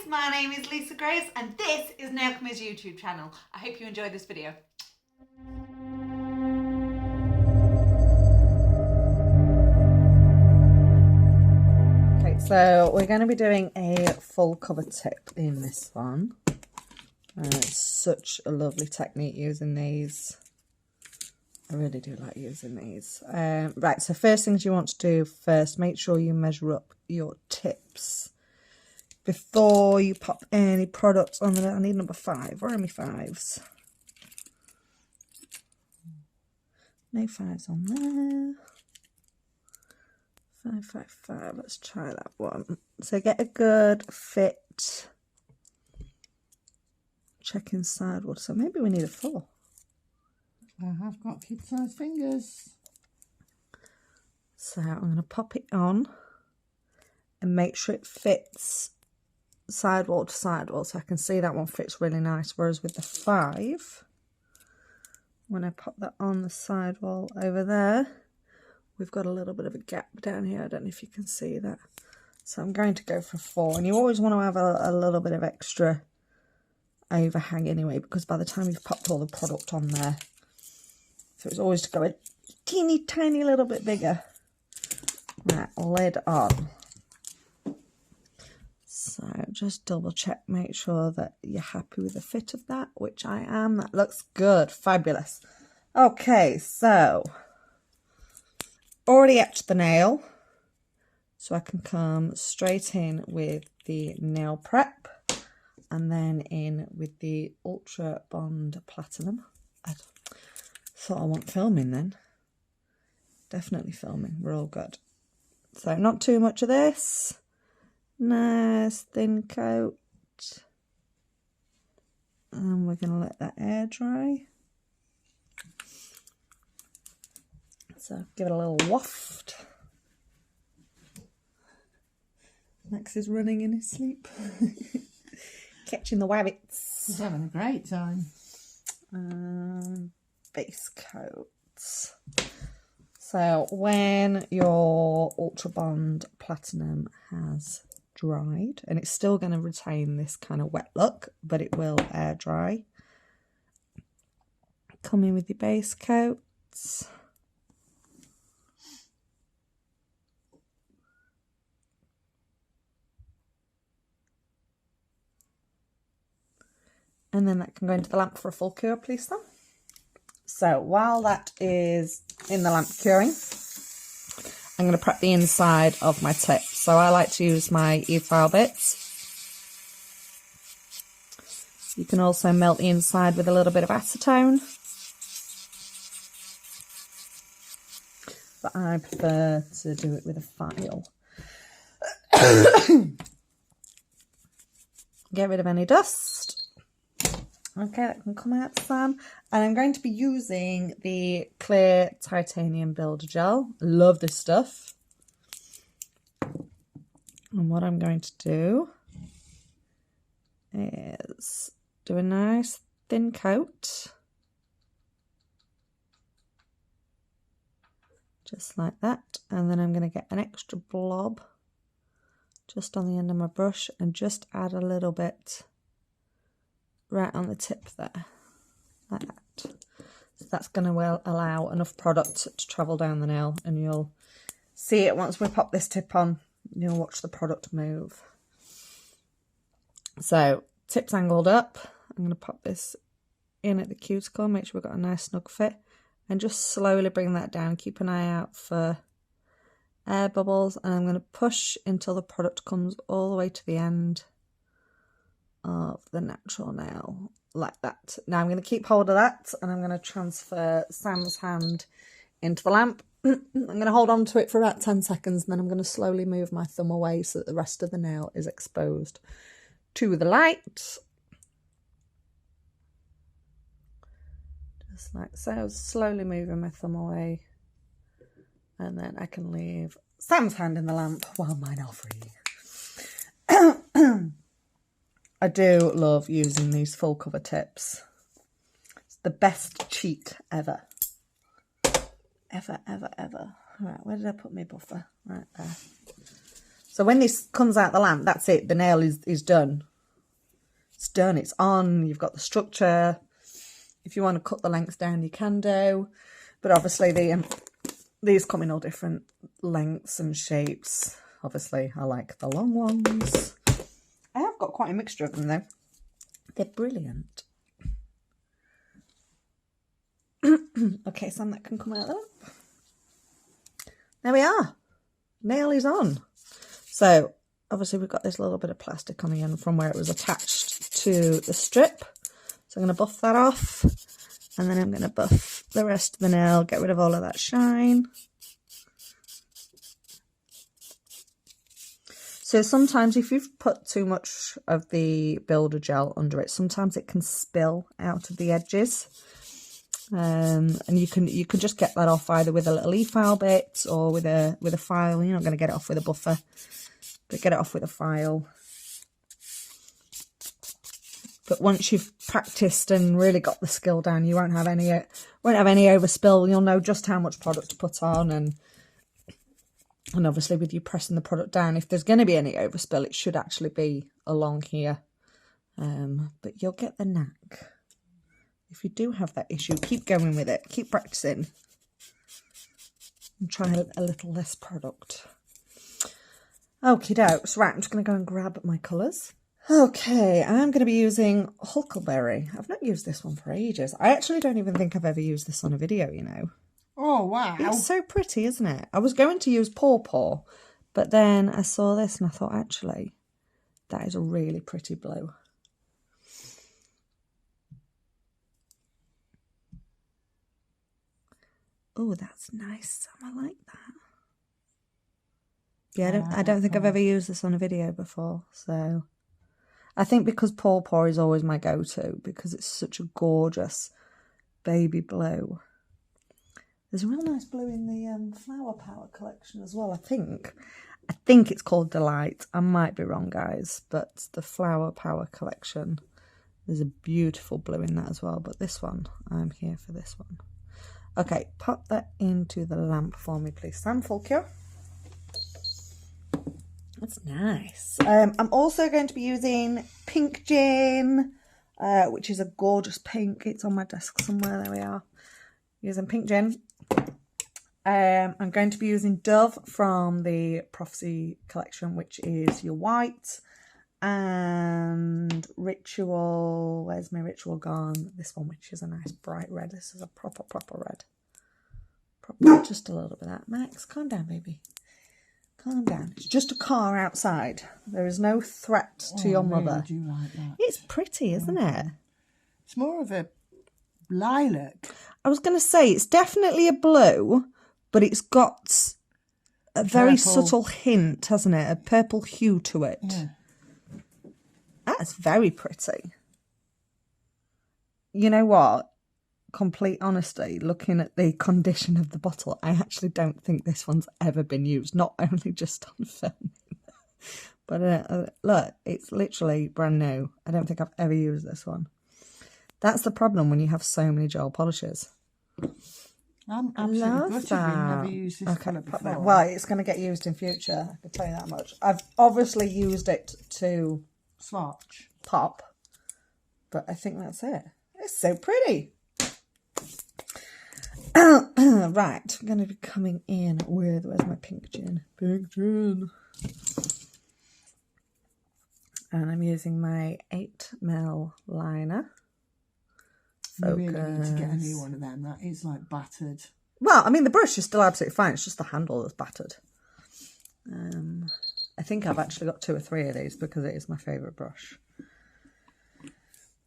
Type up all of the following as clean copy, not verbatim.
my name is Lisa Grace and this is Nailchemy's YouTube channel. I hope you enjoyed this video. Okay, so we're going to be doing a full cover tip in this one. It's such a lovely technique using these. I really do like using these. Right, so first things you want to do first, make sure you measure up your tips before you pop any products on there. I need number 5. Where are my 5s? No 5s on there. 5, 5, 5. Let's try that one. So get a good fit. Check inside. So maybe we need a 4. I have got kid-sized fingers. So I'm going to pop it on and make sure it fits sidewall to sidewall, so I can see that one fits really nice. Whereas with the 5, when I pop that on the sidewall over there, we've got a little bit of a gap down here. I don't know if you can see that. So I'm going to go for 4. And you always want to have a little bit of extra overhang anyway, because by the time you've popped all the product on there, so it's always to go a teeny tiny little bit bigger. Right, lid on. So just double check, make sure that you're happy with the fit of that, which I am. That looks good, fabulous. Okay, so already etched the nail, so I can come straight in with the nail prep and then in with the Ultra Bond Platinum. I thought I want filming then. Definitely filming, we're all good. So not too much of this. Nice thin coat. And we're going to let that air dry. So give it a little waft. Max is running in his sleep. Catching the wabbits. He's having a great time. Base coats. So when your Ultra Bond Platinum has dried, and it's still going to retain this kind of wet look, but it will air dry, come in with your base coats. And then that can go into the lamp for a full cure, please, then. So while that is in the lamp curing, I'm going to prep the inside of my tip. So I like to use my e-file bits. You can also melt the inside with a little bit of acetone, but I prefer to do it with a file. Get rid of any dust. Okay, that can come out, Sam. And I'm going to be using the clear titanium builder gel. Love this stuff. And what I'm going to do is do a nice thin coat. Just like that. And then I'm going to get an extra blob just on the end of my brush and just add a little bit right on the tip there, like that. So that's going to allow enough product to travel down the nail, and you'll see it once we pop this tip on. You'll watch the product move. So tip's angled up. I'm going to pop this in at the cuticle, make sure we've got a nice snug fit, and just slowly bring that down. Keep an eye out for air bubbles, and I'm going to push until the product comes all the way to the end of the natural nail, like that. Now I'm going to keep hold of that, and I'm going to transfer Sam's hand into the lamp. I'm going to hold on to it for about 10 seconds, and then I'm going to slowly move my thumb away so that the rest of the nail is exposed to the light. Just like so, slowly moving my thumb away, and then I can leave Sam's hand in the lamp while mine are free. I do love using these full cover tips. It's the best cheat ever. Ever, ever, ever. Right, where did I put my buffer? Right there. So when this comes out the lamp, that's it. The nail is done. It's done, it's on, you've got the structure. If you want to cut the lengths down, you can do. But obviously these come in all different lengths and shapes. Obviously, I like the long ones. I have got quite a mixture of them though. They're brilliant. Okay, some that can come out there. There we are. Nail is on. So obviously we've got this little bit of plastic on the end from where it was attached to the strip. So I'm going to buff that off, and then I'm going to buff the rest of the nail, get rid of all of that shine. So sometimes if you've put too much of the builder gel under it, sometimes it can spill out of the edges. And you can just get that off either with a little e-file bit or with a file. You're not going to get it off with a buffer, but get it off with a file. But once you've practiced and really got the skill down, you won't have any overspill. You'll know just how much product to put on, and obviously with you pressing the product down, if there's going to be any overspill, it should actually be along here. But you'll get the knack. If you do have that issue, keep going with it. Keep practicing. And try a little less product. Okie dokes. Right, I'm just going to go and grab my colours. Okay, I'm going to be using Huckleberry. I've not used this one for ages. I actually don't even think I've ever used this on a video, you know. Oh, wow. It's so pretty, isn't it? I was going to use Paw Paw, but then I saw this and I thought, actually, that is a really pretty blue. Oh, that's nice. I like that. Yeah, I don't think I've ever used this on a video before, so... I think because Paw Paw is always my go-to, because it's such a gorgeous baby blue. There's a real nice blue in the Flower Power collection as well, I think. I think it's called Delight. I might be wrong, guys, but the Flower Power collection, there's a beautiful blue in that as well. But this one, I'm here for this one. Okay, pop that into the lamp for me, please, Sam Fulkio. That's nice. I'm also going to be using Pink Gin, which is a gorgeous pink. It's on my desk somewhere. There we are. Using Pink Gin. I'm going to be using Dove from the Prophecy collection, which is your white. And Ritual. Where's my Ritual gone? This one, which is a nice bright red. This is a proper red. Just a little bit of that. Max, calm down, baby. Calm down. It's just a car outside. There is no threat to your mother. I really do like that. It's pretty, isn't it? It's more of a lilac. I was going to say, it's definitely a blue, but it's got a very subtle hint, hasn't it? A purple hue to it. Yeah. That's very pretty. You know what? Complete honesty, looking at the condition of the bottle, I actually don't think this one's ever been used, not only just on filming, but look, it's literally brand new. I don't think I've ever used this one. That's the problem when you have so many gel polishes. I'm absolutely gutted we've never used this colour before. Well, it's going to get used in future, I can tell you that much. I've obviously used it to swatch, pop, but I think that's it. It's so pretty. Right, I'm going to be coming in with, where's my Pink Gin? Pink Gin. And I'm using my 8mm liner. Focus. You really need to get a new one of them. That is like battered. Well, I mean, the brush is still absolutely fine. It's just the handle that's battered. I think I've actually got 2 or 3 of these because it is my favourite brush.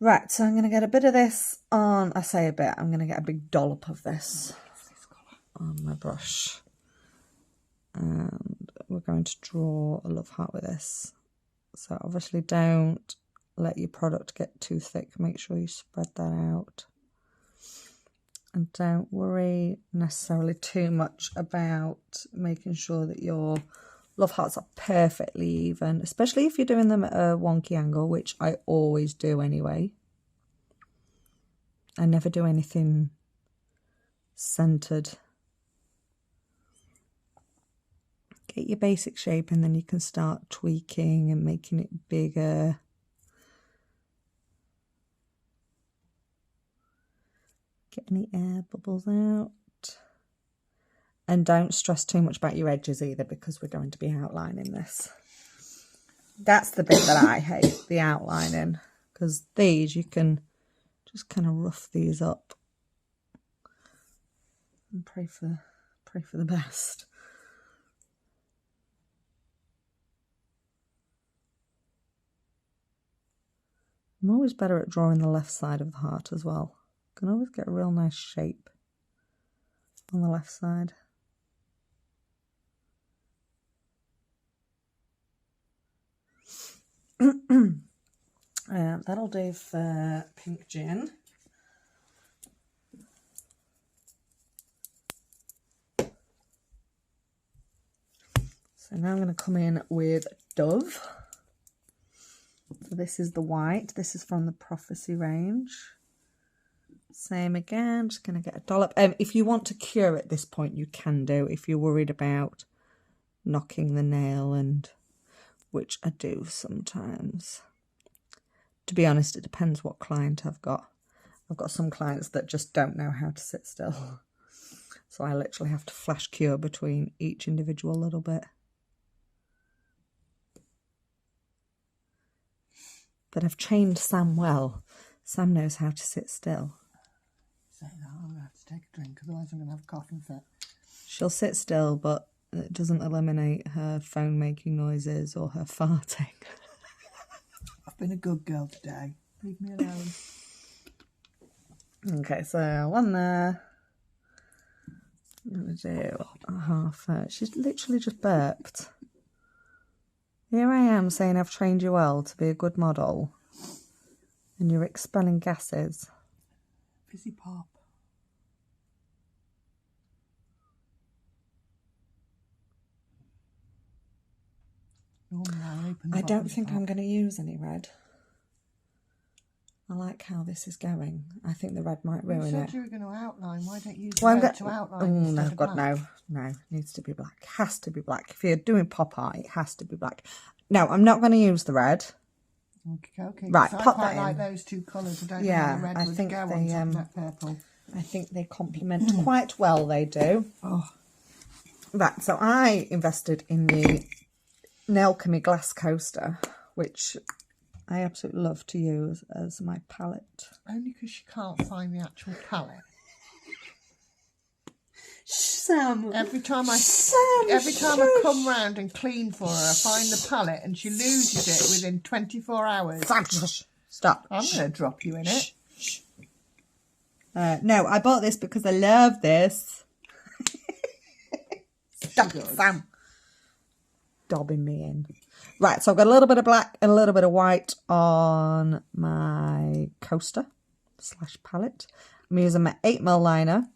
Right, so I'm going to get a bit of this on, I say a bit, I'm going to get a big dollop of this on my brush. And we're going to draw a love heart with this. So obviously don't let your product get too thick. Make sure you spread that out. And don't worry necessarily too much about making sure that your love hearts are perfectly even, especially if you're doing them at a wonky angle, which I always do anyway. I never do anything centered. Get your basic shape and then you can start tweaking and making it bigger. Get any air bubbles out. And don't stress too much about your edges either, because we're going to be outlining this. That's the bit that I hate, the outlining. Because these, you can just kind of rough these up. And pray for the best. I'm always better at drawing the left side of the heart as well. Can always get a real nice shape on the left side. That'll do for pink gin. So now I'm going to come in with Dove. So this is the white. This is from the Prophecy range. Same again, just going to get a dollop. If you want to cure at this point, you can do, if you're worried about knocking the nail, and which I do sometimes. To be honest, it depends what client I've got. I've got some clients that just don't know how to sit still. So I literally have to flash cure between each individual little bit. But I've trained Sam well. Sam knows how to sit still. Say that, I'm going to have to take a drink, otherwise I'm going to have a coughing fit. She'll sit still, but it doesn't eliminate her phone making noises or her farting. I've been a good girl today. Leave me alone. Okay, so one there. I'm going to do a half. She's literally just burped. Here I am saying I've trained you well to be a good model, and you're expelling gases. Fizzy pop. I don't think I'm going to use any red. I like how this is going. I think the red might ruin it. You said you were going to outline. Why don't you use red to outline instead of black? No. It needs to be black. Has to be black. If you're doing pop art, it has to be black. No, I'm not going to use the red. Okay. Right, so pop I that quite like in. those two colours. I don't know how the red would go on top of that purple. I think they complement quite well, they do. Oh. Right, so I invested in the Nailchemy glass coaster, which I absolutely love to use as my palette. Only because you can't find the actual palette. Sam. Every time I come round and clean for her, I find the palette and she loses it within 24 hours. Stop. I'm going to drop you in it. No, I bought this because I love this. Stop it, Sam. Dobbing me in. Right, so I've got a little bit of black and a little bit of white on my coaster / palette. I'm using my 8mm liner.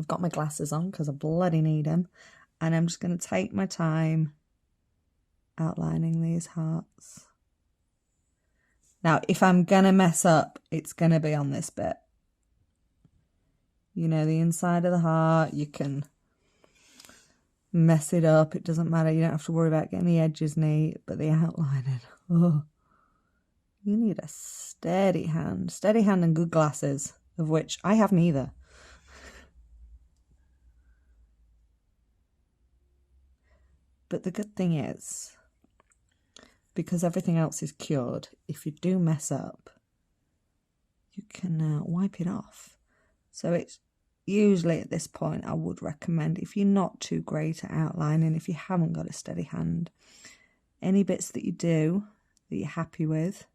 I've got my glasses on because I bloody need them. And I'm just going to take my time outlining these hearts. Now, if I'm going to mess up, it's going to be on this bit. You know, the inside of the heart, you can mess it up. It doesn't matter. You don't have to worry about getting the edges neat, but the outlining, oh, you need a steady hand and good glasses, of which I have neither. But the good thing is, because everything else is cured, if you do mess up, you can wipe it off. So it's usually at this point, I would recommend, if you're not too great at outlining, if you haven't got a steady hand, any bits that you do that you're happy with,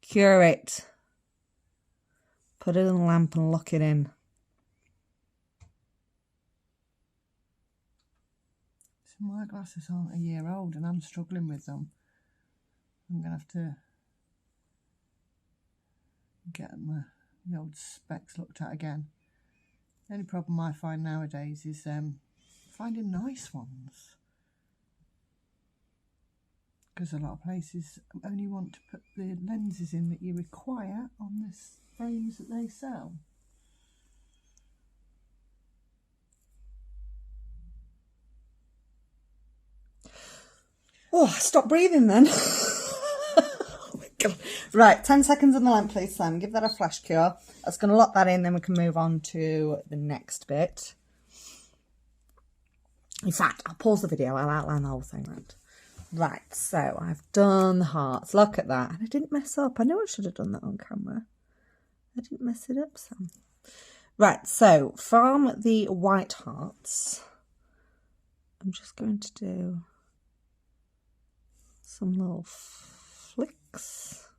cure it. Put it in the lamp and lock it in. So my glasses aren't a year old and I'm struggling with them. I'm going to have to get the old specs looked at again. The only problem I find nowadays is finding nice ones. Because a lot of places only want to put the lenses in that you require on the frames that they sell. Oh, stop breathing then. Oh my God. Right, 10 seconds on the lamp, please, Sam. Give that a flash cure. That's going to lock that in, then we can move on to the next bit. In fact, I'll pause the video. I'll outline the whole thing. Right, so I've done the hearts. Look at that. And I didn't mess up. I know I should have done that on camera. I didn't mess it up, Sam. Right, so from the white hearts, I'm just going to do some little flicks.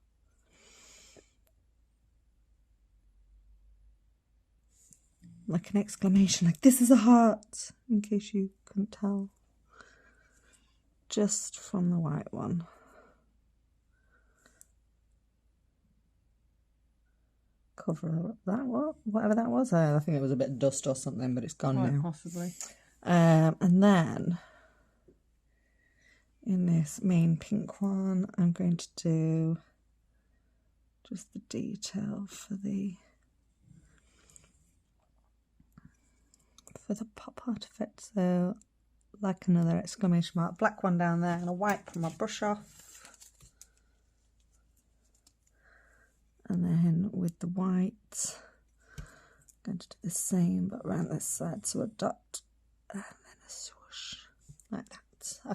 Like an exclamation, like this is a heart, in case you couldn't tell. Just from the white one. Cover up that, whatever that was. I think it was a bit of dust or something, but it's gone now. Possibly. And then in this main pink one, I'm going to do just the detail for the pop art effect. So like another exclamation mark, black one down there, and a wipe my brush off. And then with the white, I'm going to do the same but around this side, so a dot and then a swoosh like that.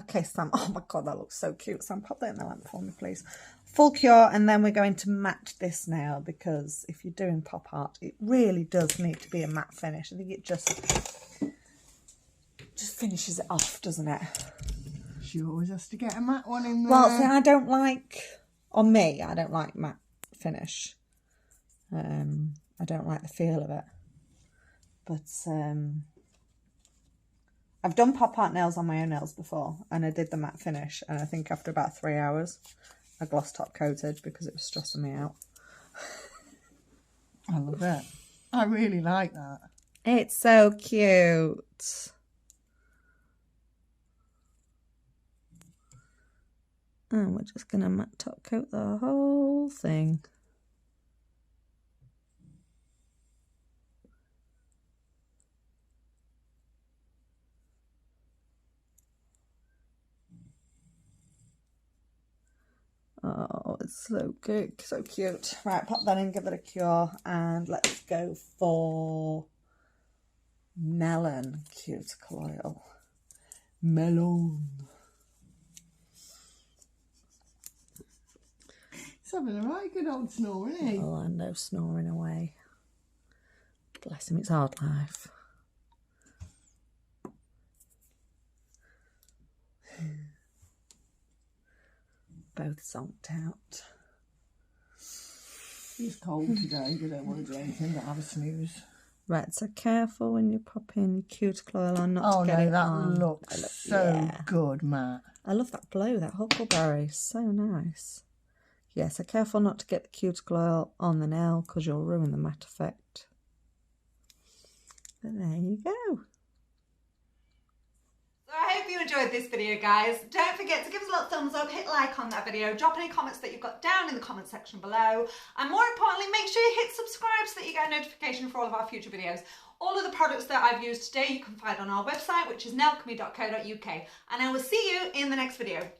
Okay, Sam. Oh my God, that looks so cute. Sam, pop that in the lamp for me, please. Full cure, and then we're going to matte this now, because if you're doing pop art, it really does need to be a matte finish. I think it just finishes it off, doesn't it? She always has to get a matte one in there. Well, see, I don't like, on me, I don't like matte finish. I don't like the feel of it. But I've done pop art nails on my own nails before, and I did the matte finish, and I think after about 3 hours I gloss top coated because it was stressing me out. I love it. I really like that. It's so cute. And we're just going to matte top coat the whole thing. Oh, it's so good, so cute. Right, pop that in, give it a cure, and let's go for melon cuticle oil. Melon. He's having a right good old snore, isn't he? Orlando snoring away. Bless him, it's hard life. Both zonked out. It's cold today. You don't want to do anything but have a snooze. Right, so careful when you pop in your cuticle oil on not to get it on. That looks so good, Matt. I love that blue, that huckleberry, so nice. Yeah, so careful not to get the cuticle oil on the nail because you'll ruin the matte effect. But there you go. So I hope you enjoyed this video, guys. Don't forget to give us a little thumbs up, hit like on that video, drop any comments that you've got down in the comment section below, and more importantly, make sure you hit subscribe so that you get a notification for all of our future videos. All of the products that I've used today you can find on our website, which is nailchemy.co.uk, and I will see you in the next video.